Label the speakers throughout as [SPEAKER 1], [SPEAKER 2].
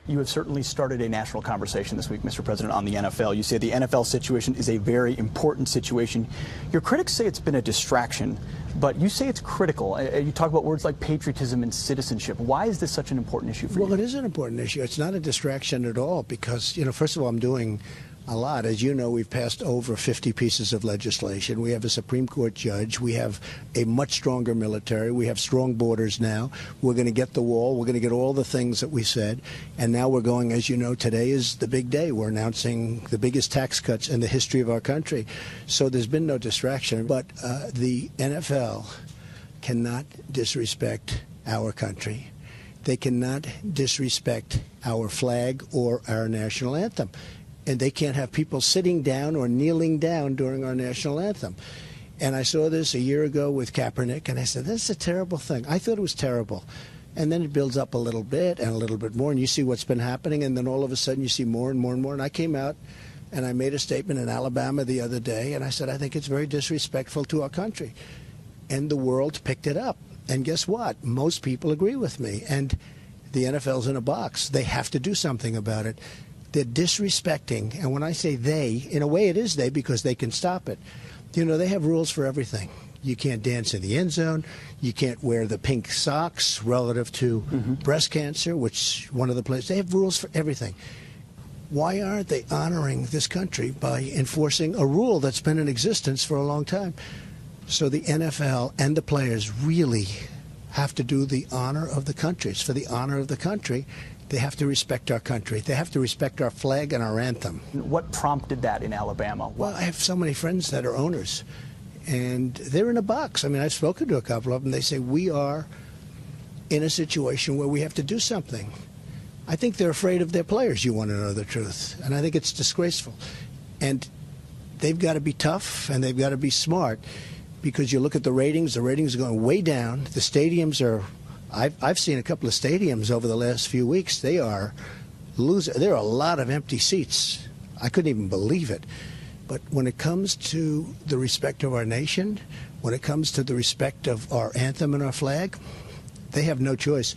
[SPEAKER 1] You have certainly started a national conversation this week, Mr. President, on the NFL. You say the NFL situation is a very important situation. Your critics say it's been a distraction, but you say it's critical. You talk about words like patriotism and citizenship. Why is this such an important issue for you?
[SPEAKER 2] Well, it is an important issue. It's not a distraction at all because, first of all, I'm doing a lot. As you know, we've passed over 50 pieces of legislation. We have a Supreme Court judge. We have a much stronger military. We have strong borders now. We're going to get the wall. We're going to get all the things that we said. And now we're going, as you know, today is the big day. We're announcing the biggest tax cuts in the history of our country. So there's been no distraction. But the NFL cannot disrespect our country. They cannot disrespect our flag or our national anthem. And they can't have people sitting down or kneeling down during our national anthem. And I saw this a year ago with Kaepernick, and I said, this is a terrible thing. I thought it was terrible. And then it builds up a little bit and a little bit more, and you see what's been happening, and then all of a sudden you see more and more and more. And I came out and I made a statement in Alabama the other day, and I said, I think it's very disrespectful to our country. And the world picked it up. And guess what? Most people agree with me. And the NFL's in a box. They have to do something about it. They're disrespecting, and when I say they, in a way it is they because they can stop it. They have rules for everything. You can't dance in the end zone. You can't wear the pink socks relative to breast cancer, which one of the places. They have rules for everything. Why aren't they honoring this country by enforcing a rule that's been in existence for a long time? So the NFL and the players really have to do the honor of the country. It's for the honor of the country. They have to respect our country. They have to respect our flag and our anthem.
[SPEAKER 1] What prompted that in Alabama?
[SPEAKER 2] Well, I have so many friends that are owners, and they're in a box. I mean, I've spoken to a couple of them. They say, we are in a situation where we have to do something. I think they're afraid of their players, you want to know the truth. And I think it's disgraceful. And they've got to be tough, and they've got to be smart, because you look at the ratings are going way down. The stadiums are... I've seen a couple of stadiums over the last few weeks. They are losing. There are a lot of empty seats. I couldn't even believe it. But when it comes to the respect of our nation, when it comes to the respect of our anthem and our flag, they have no choice.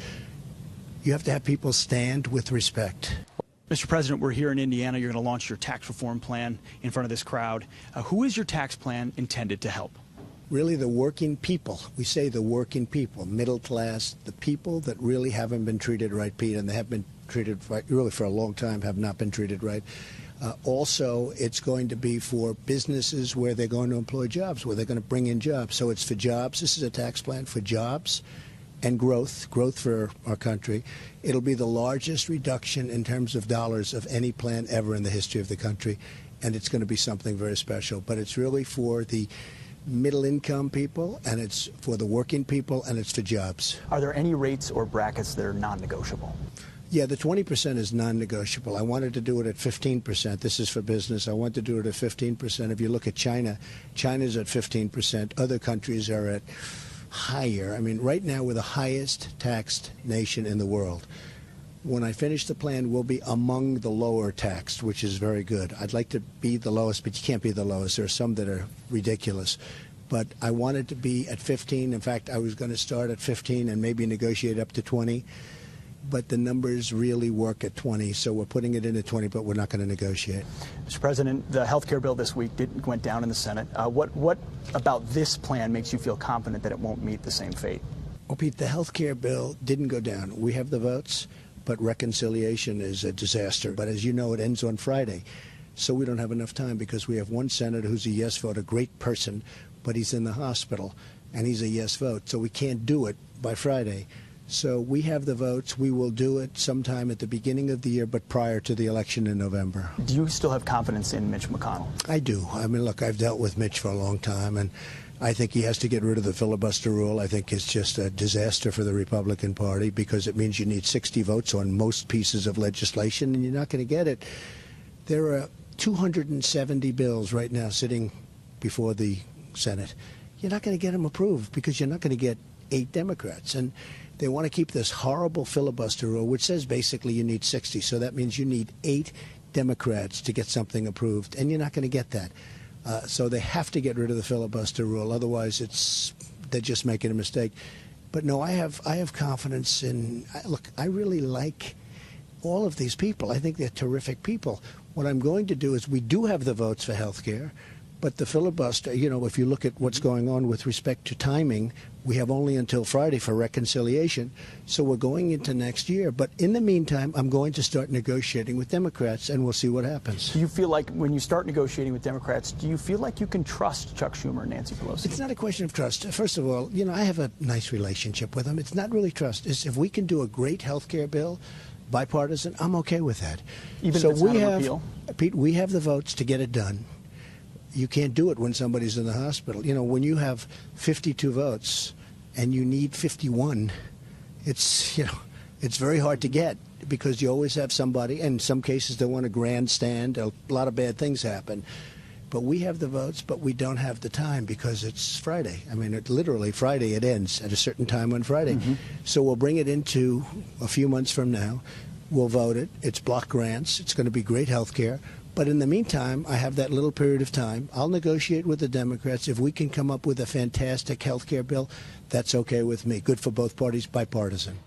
[SPEAKER 2] You have to have people stand with respect.
[SPEAKER 1] Mr. President, we're here in Indiana. You're going to launch your tax reform plan in front of this crowd. Who is your tax plan intended to help?
[SPEAKER 2] Really the working people. We say the working people, middle class, the people that really haven't been treated right, Pete, and they have been treated right, really for a long time, have not been treated right. Also, it's going to be for businesses where they're going to employ jobs, where they're going to bring in jobs. So it's for jobs. This is a tax plan for jobs and growth for our country. It'll be the largest reduction in terms of dollars of any plan ever in the history of the country, and it's going to be something very special. But it's really for the middle-income people, and it's for the working people, and it's for jobs.
[SPEAKER 1] Are there any rates or brackets that are non-negotiable?
[SPEAKER 2] Yeah, the 20% is non-negotiable. I wanted to do it at 15%. This is for business. I want to do it at 15%. If you look at China, China's at 15%. Other countries are at higher. I mean, right now we're the highest taxed nation in the world. When I finish the plan, we'll be among the lower taxed, which is very good. I'd like to be the lowest, but you can't be the lowest. There are some that are ridiculous. But I wanted to be at 15. In fact, I was going to start at 15 and maybe negotiate up to 20. But the numbers really work at 20, so we're putting it in at 20, but we're not going to negotiate.
[SPEAKER 1] Mr. President, the health care bill this week went down in the Senate. What about this plan makes you feel confident that it won't meet the same fate?
[SPEAKER 2] Well, Pete, the health care bill didn't go down. We have the votes. But reconciliation is a disaster. But as you know, it ends on Friday. So we don't have enough time because we have one senator who's a yes vote, a great person, but he's in the hospital, and he's a yes vote. So we can't do it by Friday. So we have the votes. We will do it sometime at the beginning of the year, but prior to the election in November.
[SPEAKER 1] Do you still have confidence in Mitch McConnell?
[SPEAKER 2] I do. I mean, look, I've dealt with Mitch for a long time, and I think he has to get rid of the filibuster rule. I think it's just a disaster for the Republican Party because it means you need 60 votes on most pieces of legislation, and you're not going to get it. There are 270 bills right now sitting before the Senate. You're not going to get them approved because you're not going to get 8 Democrats. And they want to keep this horrible filibuster rule, which says basically you need 60. So that means you need 8 Democrats to get something approved, and you're not going to get that. So they have to get rid of the filibuster rule. Otherwise, they're just making a mistake. But no, I have confidence in. Look, I really like all of these people. I think they're terrific people. What I'm going to do is we do have the votes for health care, but the filibuster, you know, if you look at what's going on with respect to timing, we have only until Friday for reconciliation. So we're going into next year. But in the meantime, I'm going to start negotiating with Democrats, and we'll see what happens.
[SPEAKER 1] Do you feel like when you start negotiating with Democrats, do you feel like you can trust Chuck Schumer and Nancy Pelosi?
[SPEAKER 2] It's not a question of trust. First of all, you know, I have a nice relationship with them. It's not really trust. It's if we can do a great health care bill, bipartisan, I'm okay with that.
[SPEAKER 1] Even
[SPEAKER 2] so
[SPEAKER 1] if it's not
[SPEAKER 2] we
[SPEAKER 1] a
[SPEAKER 2] have,
[SPEAKER 1] repeal?
[SPEAKER 2] Pete, we have the votes to get it done. You can't do it when somebody's in the hospital. You know, when you have 52 votes and you need 51, it's, you know, it's very hard to get because you always have somebody, and in some cases they want a grandstand. A lot of bad things happen. But we have the votes, but we don't have the time because it's Friday. I mean, literally Friday it ends at a certain time on Friday.
[SPEAKER 1] Mm-hmm.
[SPEAKER 2] So we'll bring it into a few months from now. We'll vote it. It's block grants. It's going to be great health care. But in the meantime, I have that little period of time. I'll negotiate with the Democrats. If we can come up with a fantastic health care bill, that's okay with me. Good for both parties, bipartisan.